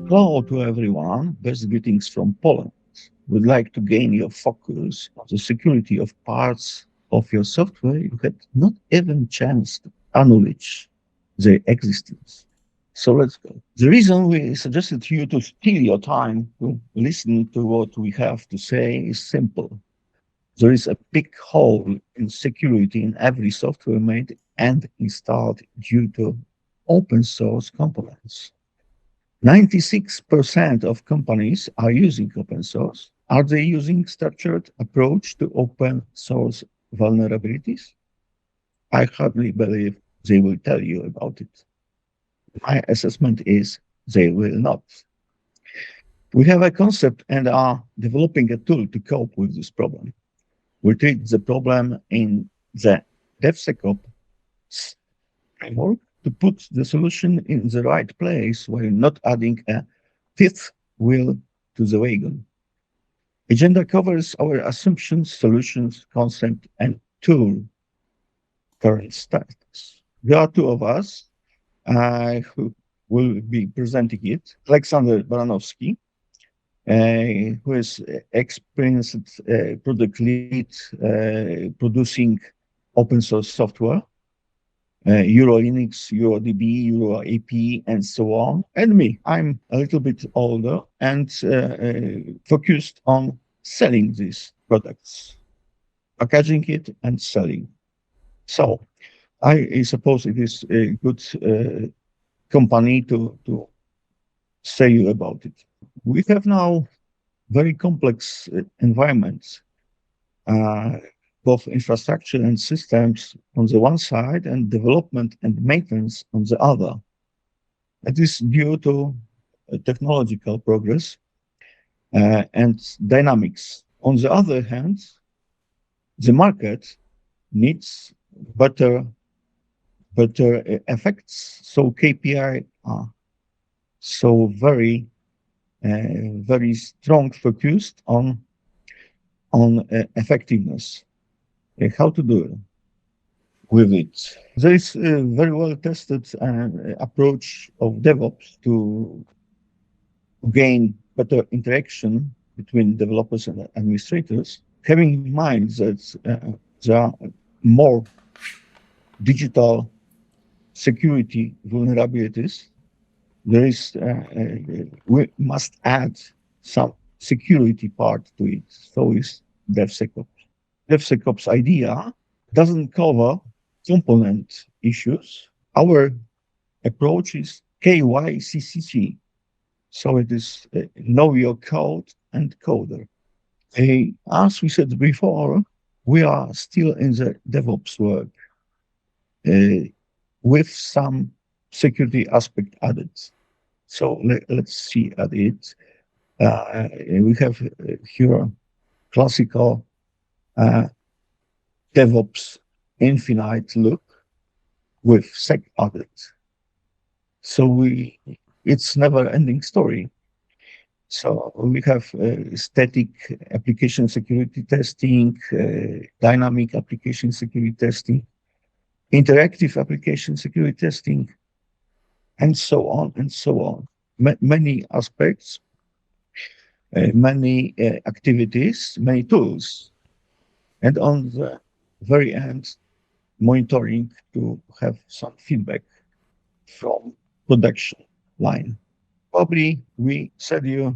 Hello to everyone. Best greetings from Poland. Would like to gain your focus on the security of parts of your software you had not even chance to acknowledge their existence. So let's go. The reason we suggested to you to steal your time to listen to what we have to say is simple. There is a big hole in security in every software made and installed due to open source components. 96% of companies are using open source. Are they using structured approach to open source vulnerabilities? I hardly believe they will tell you about it. My assessment is they will not. We have a concept and are developing a tool to cope with this problem. We treat the problem in the DevSecOps framework to put the solution in the right place while not adding a fifth wheel to the wagon. Agenda covers our assumptions, solutions, concept, and tool current status. There are two of us who will be presenting it. Aleksander Baranowski, who is experienced product lead producing open source software, Euro Linux, Euro DB, Euro AP, and so on. And me, I'm a little bit older and focused on selling these products, packaging it and selling. So I suppose it is a good company to say you about it. We have now very complex environments, both infrastructure and systems on the one side and development and maintenance on the other. It is due to technological progress and dynamics. On the other hand, the market needs better effects. So KPI are so very strong focused on effectiveness. How to do it with it? There is a very well tested approach of DevOps to gain better interaction between developers and administrators, having in mind that there are more digital security vulnerabilities. There is we must add some security part to it. So is DevSecOps. DevSecOps idea doesn't cover component issues. Our approach is KYCCC. So it is know your code and coder. As we said before, we are still in the DevOps work with some security aspect added. So let's see at it. We have here classical DevOps infinite loop with sec added. So it's never ending story. So we have static application security testing, dynamic application security testing, interactive application security testing, and so on and so on. Many aspects, many activities, many tools. And on the very end, monitoring to have some feedback from production line. Probably we said you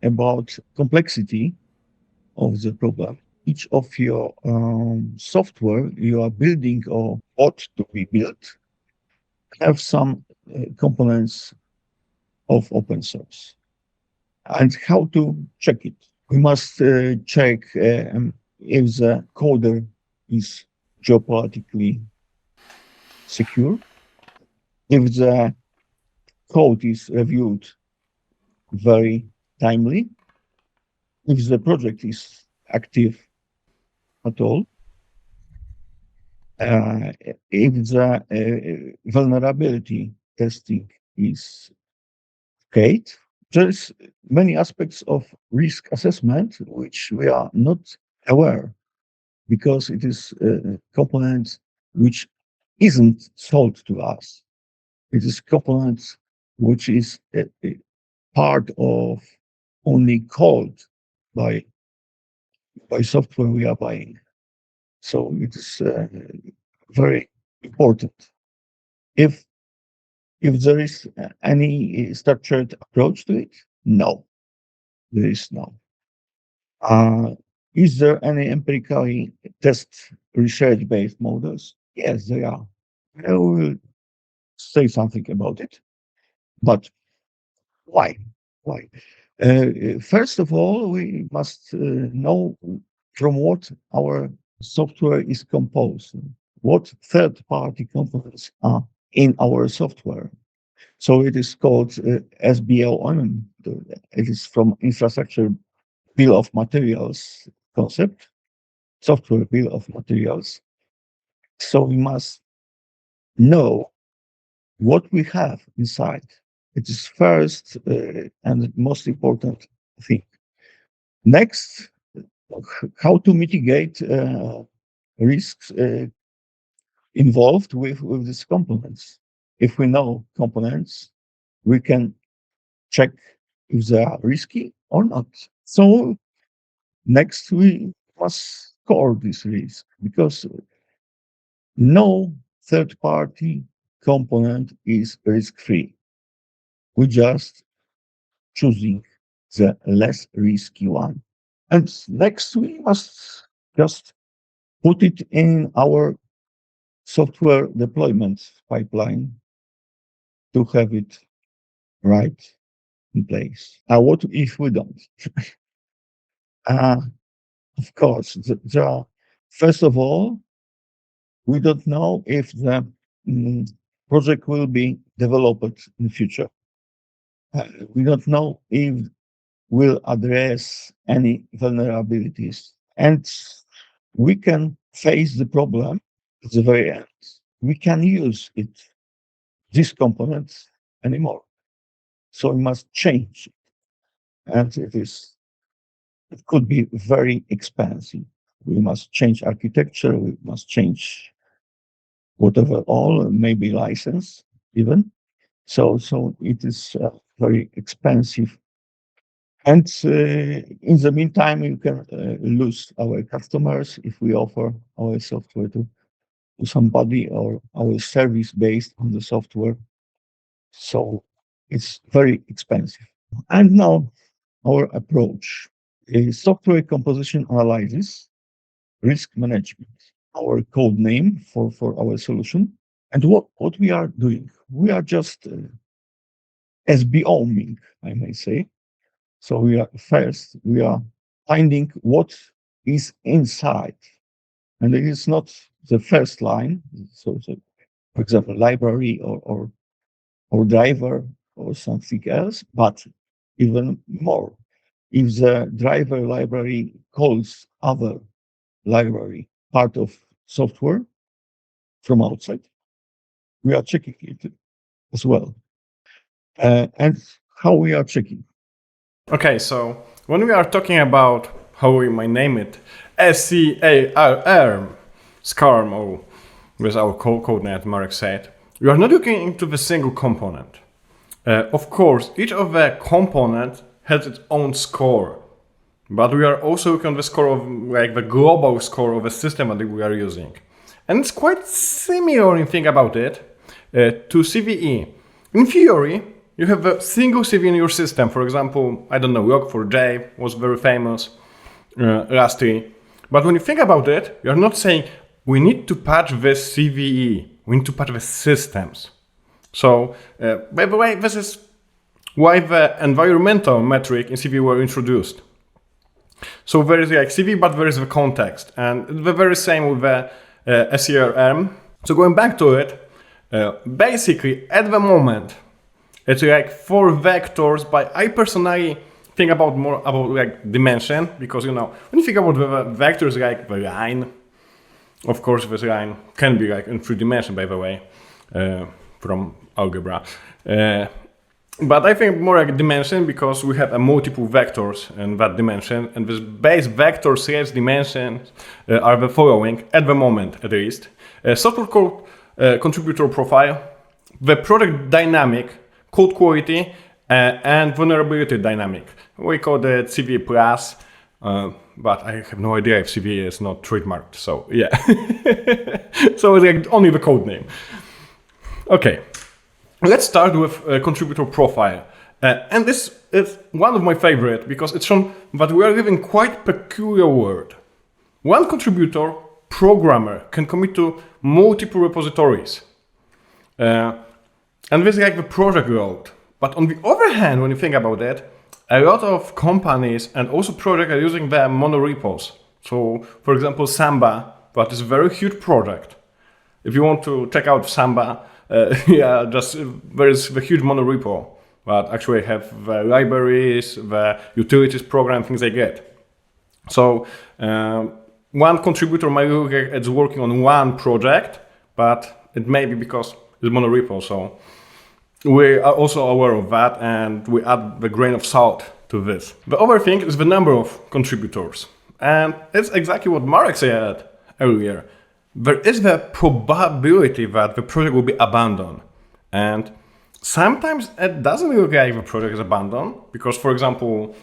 about complexity of the problem. Each of your software you are building or ought to be built have some components of open source. And how to check it? We must check if the coder is geopolitically secure, if the code is reviewed very timely, if the project is active at all, if the vulnerability testing is okay. There's many aspects of risk assessment which we are not aware because it is a component which isn't sold to us. It is component which is part of only code by software we are buying. So it is very important. If there is any structured approach to it, no, there is no. Is there any empirically test research-based models? Yes, there are. I will say something about it. But why? Why? First of all, we must know from what our software is composed, what third-party components are in our software. So it is called SBLM. It is from infrastructure bill of materials concept, software bill of materials. So we must know what we have inside. It is first and most important thing. Next, how to mitigate risks involved with these components. If we know components, we can check if they are risky or not. So next, we must score this risk because no third-party component is risk-free. We just choosing the less risky one. And next, we must just put it in our software deployment pipeline to have it right in place. What if we don't? Of course, first of all, we don't know if the project will be developed in the future. We don't know if we'll address any vulnerabilities. And we can face the problem at the very end. We can use this component anymore. So we must change it. And it could be very expensive. We must change architecture, we must change whatever, all maybe license even. So it is very expensive. And in the meantime, we can lose our customers if we offer our software to somebody or our service based on the software. So it's very expensive. And now our approach is software composition analysis, risk management, our code name for our solution. And what we are doing, we are just SBOing, I may say. So we are finding what is inside. And it is not the first line. So for example, library or driver or something else, but even more. If the driver library calls other library part of software from outside, we are checking it as well. And how we are checking. Okay, so when we are talking about how we might name it, SCARM, scarm, or with our code name, Marek said, we are not looking into the single component. Of course, each of the components has its own score, but we are also looking at the score of like the global score of the system that we are using. And it's quite similar in think about it to CVE. In theory, you have a single CV in your system. For example, I don't know, Log4j was very famous lastly. But when you think about it, you're not saying we need to patch this CVE. We need to patch the systems. So, by the way, this is why the environmental metric in CV were introduced. So there is like CV, but there is the context. And the very same with the SCRM. So going back to it, basically at the moment, it's like 4 vectors, but I personally think about more about like dimension, because when you think about the vectors like the line, of course this line can be like in 3 dimensions, by the way, from algebra. But I think more like dimension because we have a multiple vectors in that dimension, and this base vector sales dimensions are the following at the moment, at least: software code contributor profile, the product dynamic, code quality, and vulnerability dynamic. We call it CVE plus, but I have no idea if CVE is not trademarked. So yeah, so it's like only the code name. Okay, let's start with a contributor profile. And this is one of my favorite because it's shown that we are living quite peculiar world. One contributor, programmer, can commit to multiple repositories. And this is like the project load. But on the other hand, when you think about it, a lot of companies and also projects are using their monorepos. So, for example, Samba, that is a very huge project. If you want to check out Samba, yeah, just there is the huge monorepo that actually have the libraries, the utilities program, things like that. So one contributor might look like it's working on one project, but it may be because it's monorepo. So we are also aware of that, and we add the grain of salt to this. The other thing is the number of contributors. And it's exactly what Marek said earlier. There is the probability that the project will be abandoned. And sometimes it doesn't look like the project is abandoned because, for example,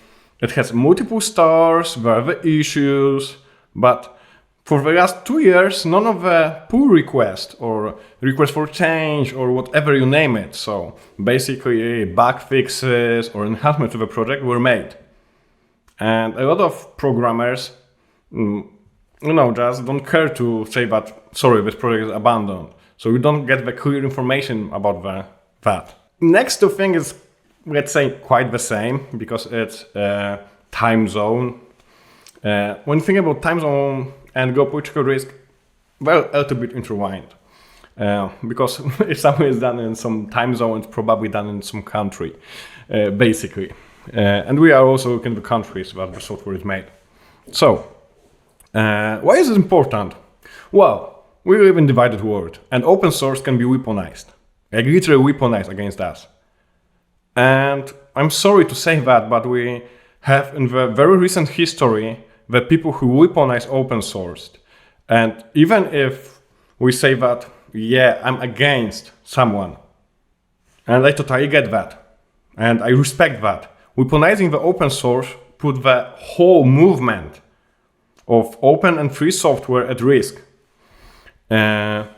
it has multiple stars, there are the issues, but for the last 2 years, none of the pull requests or requests for change or whatever you name it, so basically bug fixes or enhancements to the project were made. And a lot of programmers, just don't care to say that, sorry, this project is abandoned. So you don't get the clear information about that. Next thing is, let's say, quite the same because it's time zone. When you think about time zone and geopolitical risk, well, a little bit intertwined. Because if something is done in some time zone, it's probably done in some country, basically. And we are also looking at the countries where the software is made. So, why is it important? Well, we live in a divided world, and open source can be weaponized, like literally weaponized against us. And I'm sorry to say that, but we have in the very recent history the people who weaponize open source. And even if we say that, yeah, I'm against someone, and I totally get that, and I respect that, weaponizing the open source put the whole movement of open and free software at risk. And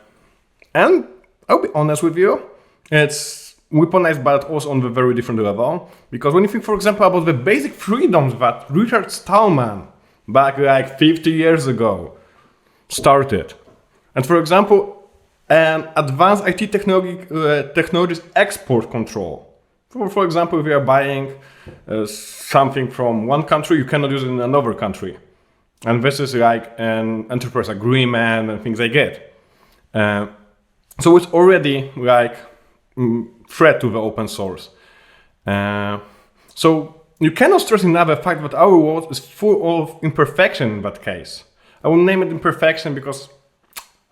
I'll be honest with you, it's weaponized, but also on a very different level. Because when you think, for example, about the basic freedoms that Richard Stallman, back like 50 years ago, started. And for example, an advanced IT technologies export control. For example, if you are buying something from one country, you cannot use it in another country. And this is like an enterprise agreement and things like that. So it's already like threat to the open source. So you cannot stress enough the fact that our world is full of imperfection in that case. I will name it imperfection because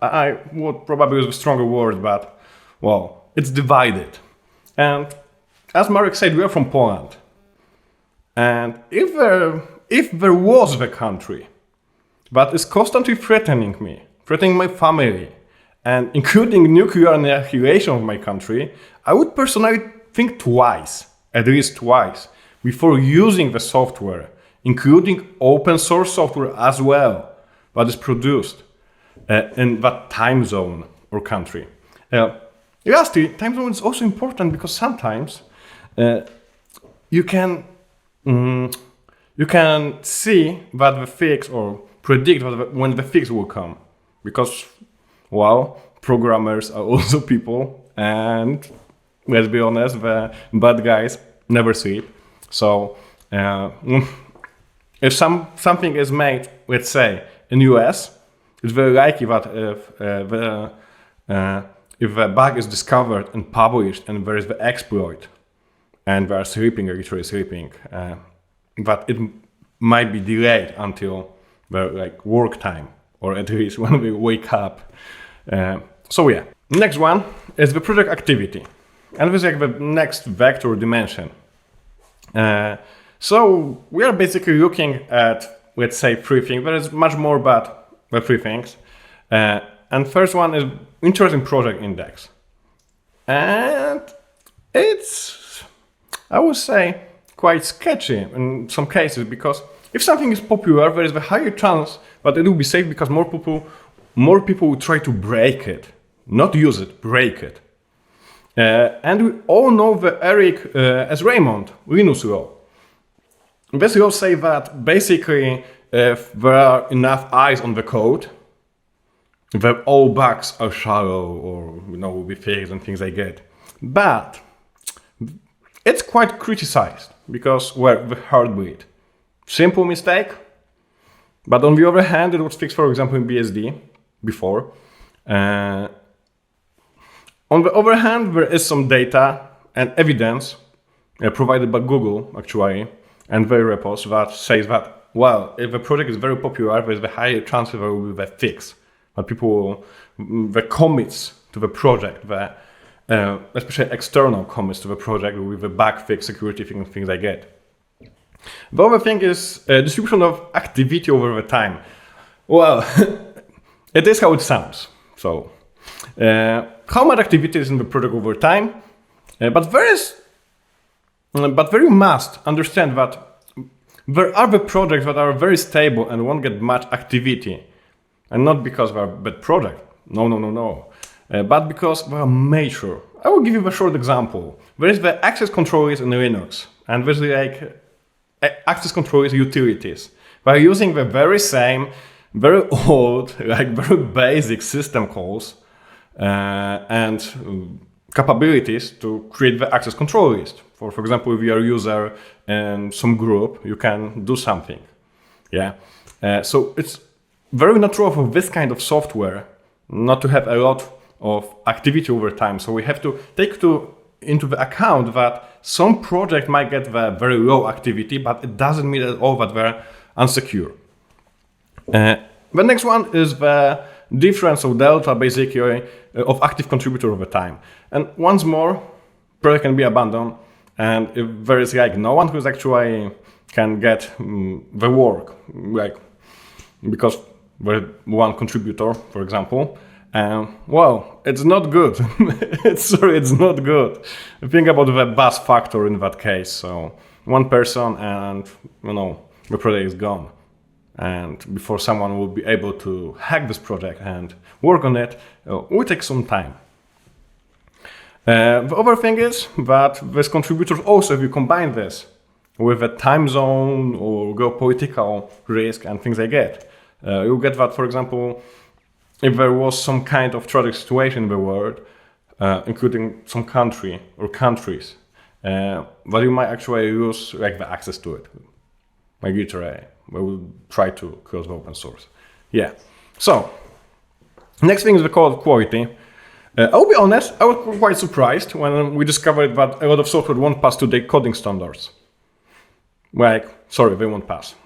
I would probably use a stronger word, but well, it's divided. And as Marek said, we are from Poland. And if there was the country that is constantly threatening me, threatening my family, and including nuclear annihilation of my country, I would personally think twice, at least twice, before using the software, including open source software as well, that is produced in that time zone or country. Lastly, time zone is also important because sometimes you can see that the fix or predict when the fix will come, because, well, programmers are also people, and let's be honest, the bad guys never sleep. So if something is made, let's say, in US, it's very likely that if a bug is discovered and published and there is the exploit and they are sleeping, literally sleeping, that it might be delayed until the work time, or at least when we wake up. So yeah, next one is the project activity, and this is like the next vector dimension. So we are basically looking at, let's say, three things. There is much more, but the three things. And first one is interesting project index, and it's I would say, quite sketchy in some cases, because if something is popular, there is a higher chance that it will be safe because more people will try to break it, not use it, break it. And we all know the Eric as Raymond Linus law. This law says that basically, if there are enough eyes on the code, that all bugs are shallow or will be fixed and things like that. But it's quite criticized because the heartbeat. Simple mistake, but on the other hand, it was fixed, for example, in BSD before. On the other hand, there is some data and evidence provided by Google, actually, and their repos that says that, well, if a project is very popular, there is a higher chance that there will be a fix. But people, the commits to the project, especially external commits to the project with the bug fix, security things, things like that. The other thing is distribution of activity over the time. Well, it is how it sounds. So, how much activity is in the project over time? But you must understand that there are the projects that are very stable and won't get much activity. And not because they are a bad project. No. But because they are mature. I will give you a short example. There is the access controllers in Linux. And there's like access controllers utilities. They are using the very same, very old, like very basic system calls and capabilities to create the access control list. For example, if you are a user in some group, you can do something. Yeah. So it's very natural for this kind of software not to have a lot of activity over time. So we have to take into the account that some project might get the very low activity, but it doesn't mean at all that they're unsecure. The next one is the difference of delta, basically, of active contributor over time. And once more, project can be abandoned, and if there is like no one who's actually can get the work, like because we're one contributor, for example, well, it's not good. It's not good. Think about the bus factor in that case. So one person and, the project is gone. And before someone will be able to hack this project and work on it, will take some time. The other thing is that this contributors also, if you combine this with a time zone or geopolitical risk and things like that, you'll get that, for example, if there was some kind of tragic situation in the world, including some country or countries, that you might actually lose like the access to it. Like literally, we will try to close the open source. Yeah. So, next thing is the code quality. I'll be honest, I was quite surprised when we discovered that a lot of software won't pass to their coding standards. They won't pass.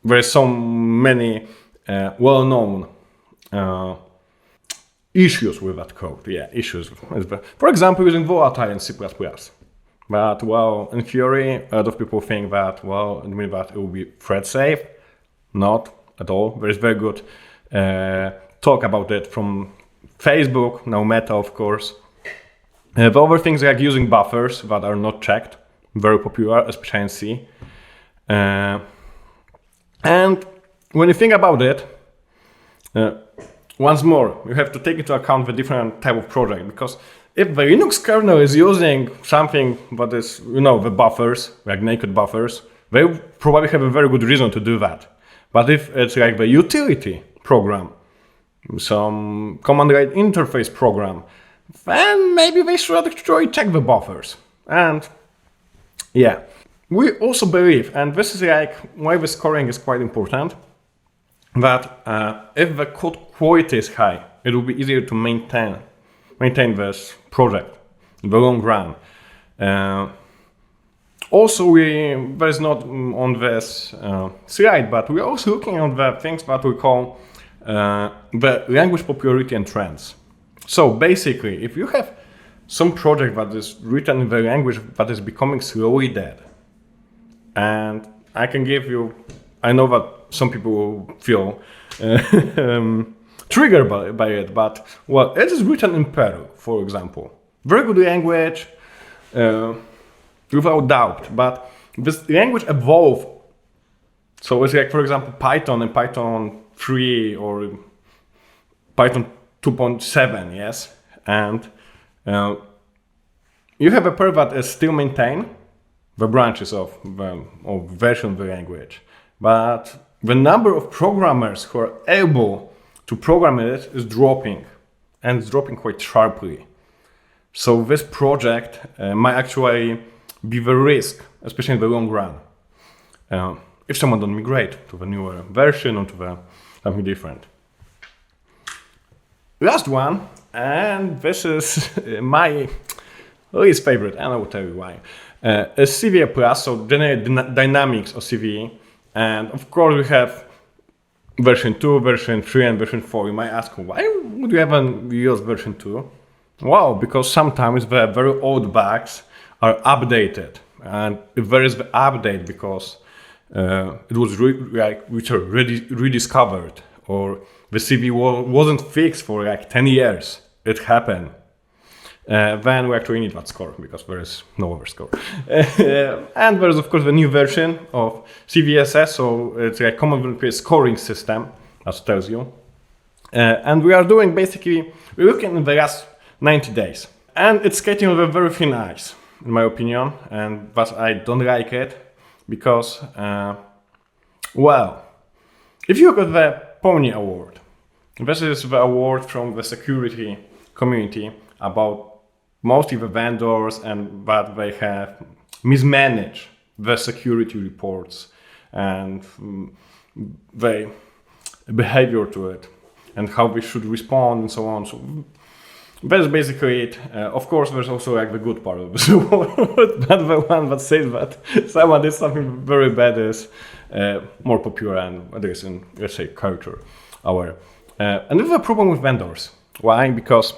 There are so many well-known issues with that code. Yeah, issues. For example, using volatile in C++. But, in theory, a lot of people think that, it means that it will be thread safe. Not at all. There is very good talk about it from Facebook, now Meta, of course. The other things like using buffers that are not checked, very popular, especially in C. And when you think about it, once more, you have to take into account the different type of project, because if the Linux kernel is using something that is, the buffers, like naked buffers, they probably have a very good reason to do that. But if it's like the utility program, some command line interface program, then maybe they should actually check the buffers. And yeah, we also believe, and this is like why the scoring is quite important, that if the code quality is high, it will be easier to maintain this project in the long run. Also, there is not on this slide, but we're also looking at the things that we call the language popularity and trends. So basically, if you have some project that is written in the language that is becoming slowly dead, and I can give you, I know that some people will feel triggered by it, but it is written in Perl, for example. Very good language, without doubt. But this language evolved. So it's like, for example, Python and Python 3 or Python 2.7, yes? And you have a pair that is still maintain the branches of version of the language. But the number of programmers who are able to program it is dropping, and it's dropping quite sharply. So this project might actually be the risk, especially in the long run, if someone don't migrate to the newer version or to something different. Last one, and this is my least favorite, and I will tell you why. Is CVE Plus, so generate dynamics of CVE, and of course we have version 2, version 3, and version 4. You might ask, why would you even use version 2? Well, because sometimes the very old bugs are updated, and if there is the update because it was which are rediscovered, or the CV wasn't fixed for like 10 years, it happened. Then we actually need that score because there is no other score. And there is of course the new version of CVSS, so it's a common scoring system, as tells you. And we are doing basically, we're looking in the last 90 days. And it's skating over very thin ice, in my opinion, and but I don't like it because, well, if you look at the Pony Award, this is the award from the security community about mostly the vendors and that they have mismanaged the security reports and the behavior to it and how we should respond and so on. So that's basically it. Of course, there's also like the good part of this award, but the one that says that someone did something very bad is more popular and there is in, let's say, culture aware. And there's a problem with vendors. Why? Because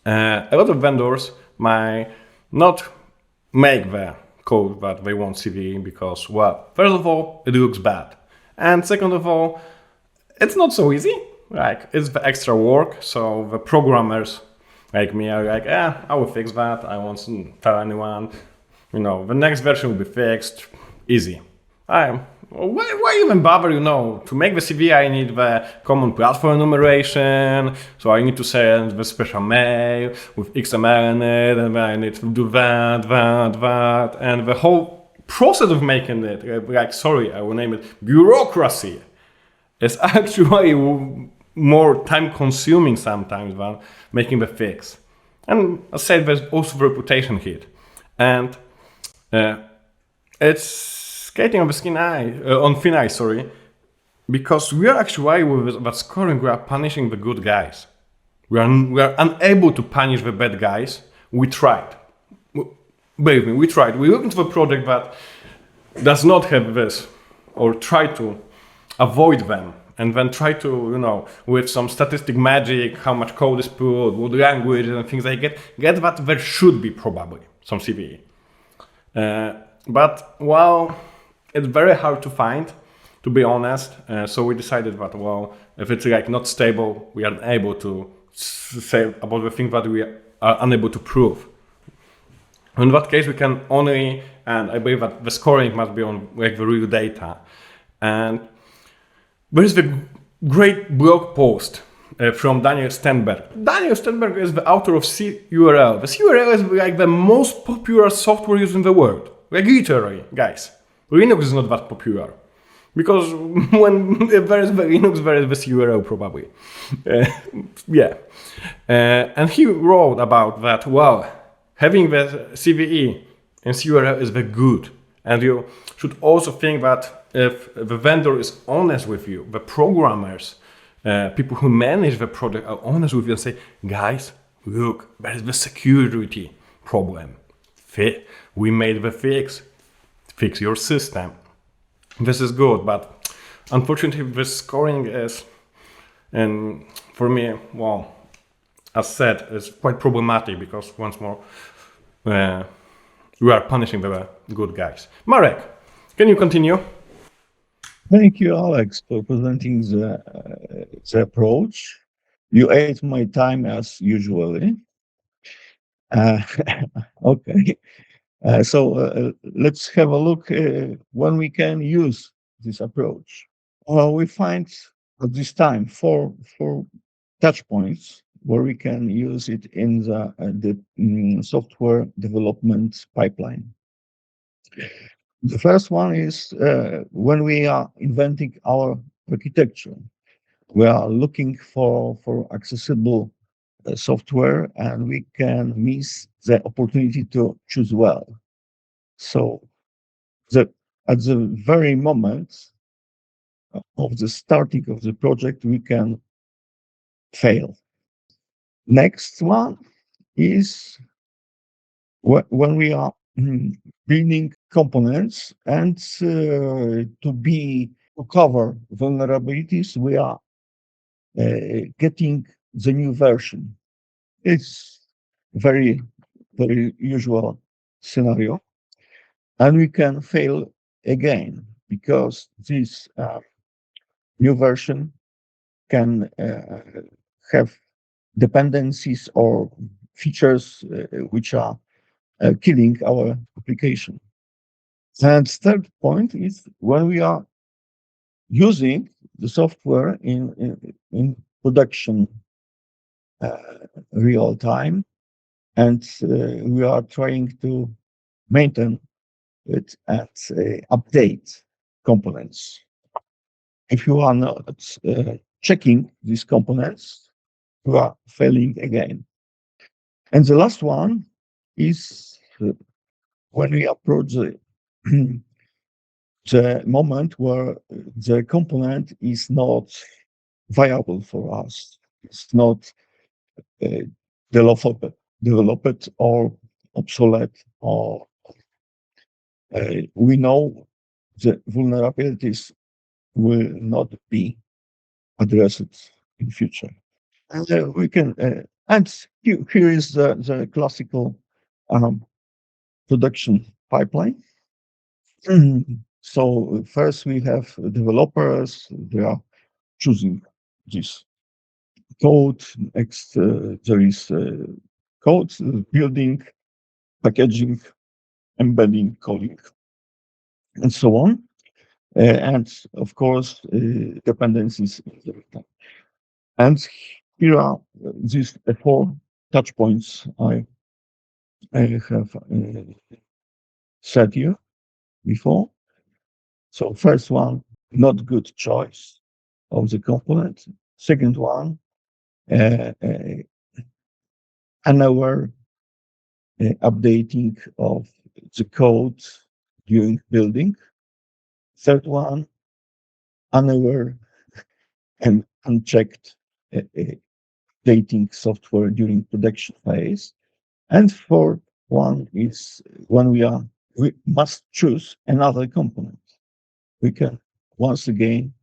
a lot of vendors might not make the code that they want CVE because, well, first of all, it looks bad. And second of all, it's not so easy. Like, it's the extra work. So the programmers like me are like, I will fix that. I won't tell anyone. You know, the next version will be fixed. Easy. Why even bother, you know? To make the CV, I need the common platform enumeration, so I need to send the special mail with XML in it, and then I need to do that, and the whole process of making it, like, sorry, I will name it bureaucracy, is actually more time-consuming sometimes than making the fix. And as I said, there's also the reputation hit, and it's skating on thin ice, sorry, because we are actually with that scoring, we are punishing the good guys. We are unable to punish the bad guys. We tried. Believe me, we tried. We looked into a project that does not have this, or try to avoid them, and then try to, you know, with some statistic magic, how much code is put, what language and things like that, get that there should be probably some CVE. But, well, it's very hard to find, to be honest. So we decided that, well, if it's like not stable, we are unable to say about the thing that we are unable to prove. In that case, we can only, and I believe that the scoring must be on like the real data. And there is the great blog post from Daniel Stenberg. Daniel Stenberg is the author of CURL. The CURL is like the most popular software used in the world. Like literally, guys. Linux is not that popular. Because when there is the Linux, there is the CURL probably. Yeah. And he wrote about that, well, having the CVE in CURL is the good. And you should also think that if the vendor is honest with you, the programmers, people who manage the project are honest with you and say, guys, look, there is the security problem. We made the fix your system. This is good, but unfortunately the scoring is, and for me, well, as said, it's quite problematic because once more, we are punishing the good guys. Marek, can you continue? Thank you, Alex, for presenting the approach. You ate my time as usually. Okay. Let's have a look when we can use this approach. We find at this time four touch points where we can use it in the software development pipeline. The first one is when we are inventing our architecture. We are looking for accessible software, and we can miss the opportunity to choose well. So at the very moment of the starting of the project, we can fail. Next one is when we are building components, and to cover vulnerabilities, we are getting the new version. It's very usual scenario, and we can fail again because this new version can have dependencies or features which are killing our application. And third point is when we are using the software in production real time, and we are trying to maintain it and update components. If you are not checking these components, you are failing again. And the last one is when we approach the moment where the component is not viable for us. It's not developed or obsolete, or we know the vulnerabilities will not be addressed in future. And we can, and here is the classical production pipeline. So first we have developers, they are choosing this code. Next, there is code, building, packaging, embedding, coding, and so on. And of course, dependencies. And here are these four touch points I have said here before. So first one, not good choice of the component. Second one, unaware updating of the code during building. Third one, unaware and unchecked updating software during production phase. And fourth one is when we must choose another component. We can once again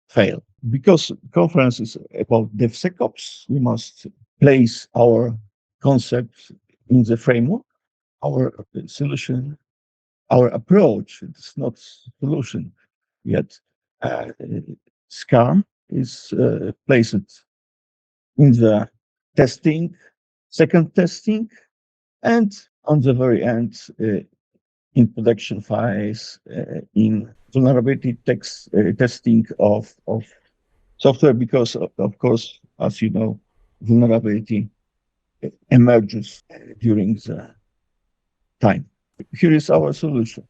fail. Because conference is about DevSecOps, we must place our concept in the framework. Our solution, our approach, it's not solution yet. Scarm is placed in the testing, second testing, and on the very end, in production phase, in vulnerability testing of software, because of course, as you know, vulnerability emerges during the time. Here is our solution: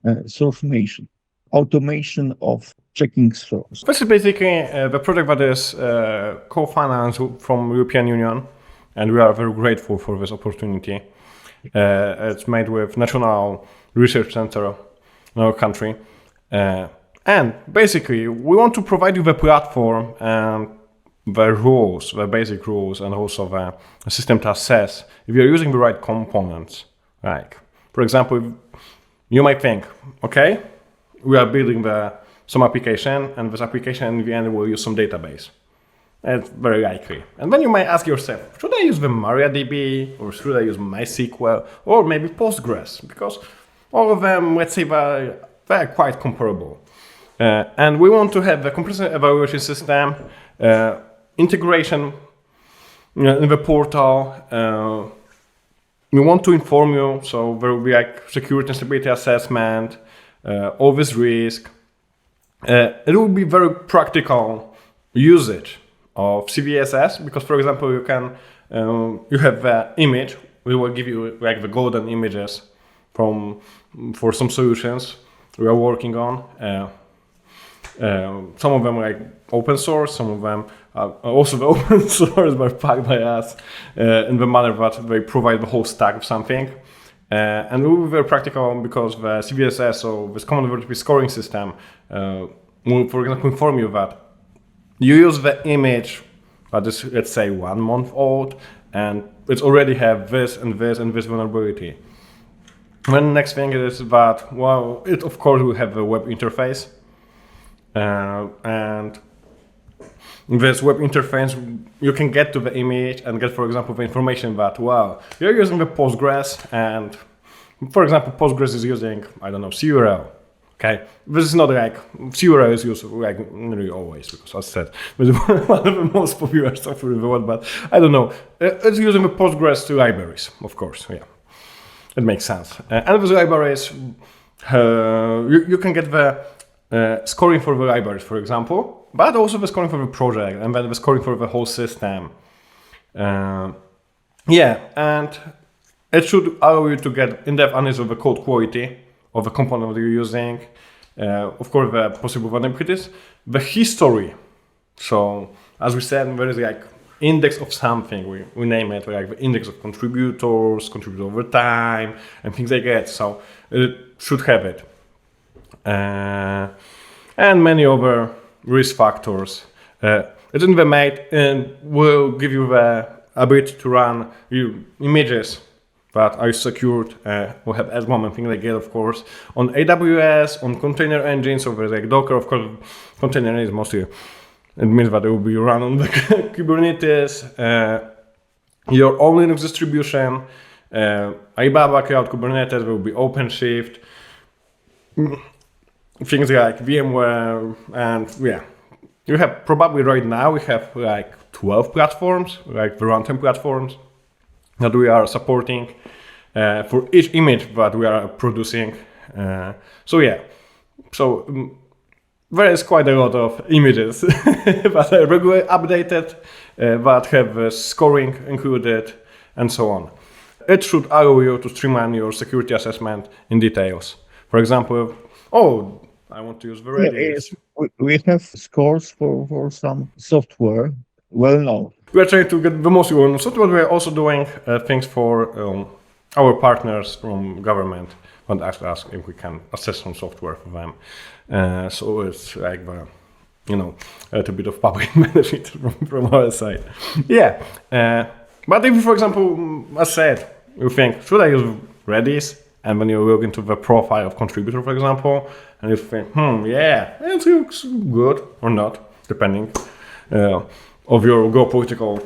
sourcemotion, automation of checking source. This is basically the project that is co-financed from European Union, and we are very grateful for this opportunity. It's made with National Research Center in our country. And basically, we want to provide you the platform and the rules, the basic rules, and also the system to assess if you're using the right components. Like, for example, you might think, okay, we are building some application, and this application in the end will use some database. That's very likely. And then you might ask yourself, should I use the MariaDB, or should I use MySQL, or maybe Postgres? Because all of them, let's say, they're quite comparable. And we want to have the comprehensive evaluation system, integration in the portal, we want to inform you, so there will be like security and stability assessment, all this risk. It will be very practical usage of CVSS because, for example, you can you have an image. We will give you like the golden images for some solutions we are working on. Some of them are like open source, some of them are also the open source but packed by us in the manner that they provide the whole stack of something. And it will be very practical because the CVSS, so this common vulnerability scoring system, will, for example, inform you that you use the image that is, let's say, 1 month old, and it already have this and this and this vulnerability. Then the next thing is that, well, it of course will have a web interface, and this web interface, you can get to the image and get, for example, the information that, well, you're using the Postgres, and for example, Postgres is using, I don't know, CURL. Okay, this is not like CURL is used like nearly always because, as I said, this is one of the most popular software in the world. But I don't know, it's using the Postgres libraries, of course. Yeah, it makes sense. And with libraries, you can get the scoring for the libraries, for example, but also the scoring for the project, and then the scoring for the whole system. Yeah, and it should allow you to get in-depth analysis of the code quality of the component that you're using, of course the possible vulnerabilities, the history. So as we said, there is like index of something, we name it like the index of contributors over time, and things like that. So it should have it. And many other risk factors. It's in the mate and will give you the ability to run images that are secured, will have S1 and things like that, of course, on AWS, on container engines, so there's like Docker, of course, container is mostly, it means that it will be run on the Kubernetes, your own Linux distribution, Alibaba Cloud Kubernetes will be OpenShift, things like VMware, and yeah. You have probably right now, we have like 12 platforms, like the runtime platforms, that we are supporting for each image that we are producing. So yeah, so there is quite a lot of images that are regularly updated, that have scoring included, and so on. It should allow you to streamline your security assessment in details. For example, I want to use the Redis. We have scores for some software. Well, no. We are trying to get the most well-known software. We are also doing things for our partners from government and ask us if we can assess some software for them. So it's like a little bit of public benefit from our side. Yeah. But if, for example, as I said, you think, should I use Redis? And when you look into the profile of contributor, for example, and you think, yeah, it looks good or not, depending of your geopolitical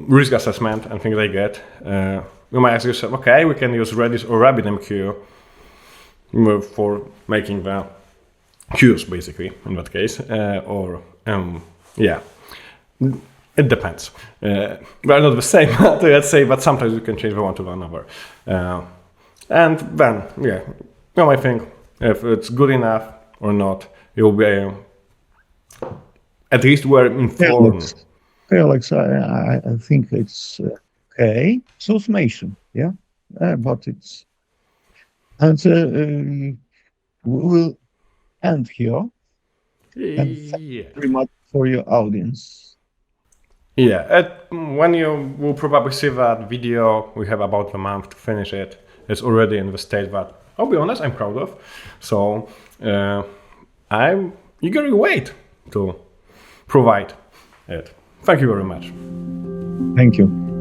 risk assessment and things like that. You might ask yourself, okay, we can use Redis or RabbitMQ for making the queues, basically, in that case. Yeah, it depends. They are not the same, let's say, but sometimes you can change the one to another. And then, yeah, you might think if it's good enough or not, you'll be at least we're informed. Okay, Alex, I think it's okay. Sourcemotion, yeah, but it's, and we will end here. And thank you very much for your audience. Yeah, when you will probably see that video, we have about a month to finish it. It's already in the state that, I'll be honest, I'm proud of. So I'm eagerly wait to provide it. Thank you very much. Thank you.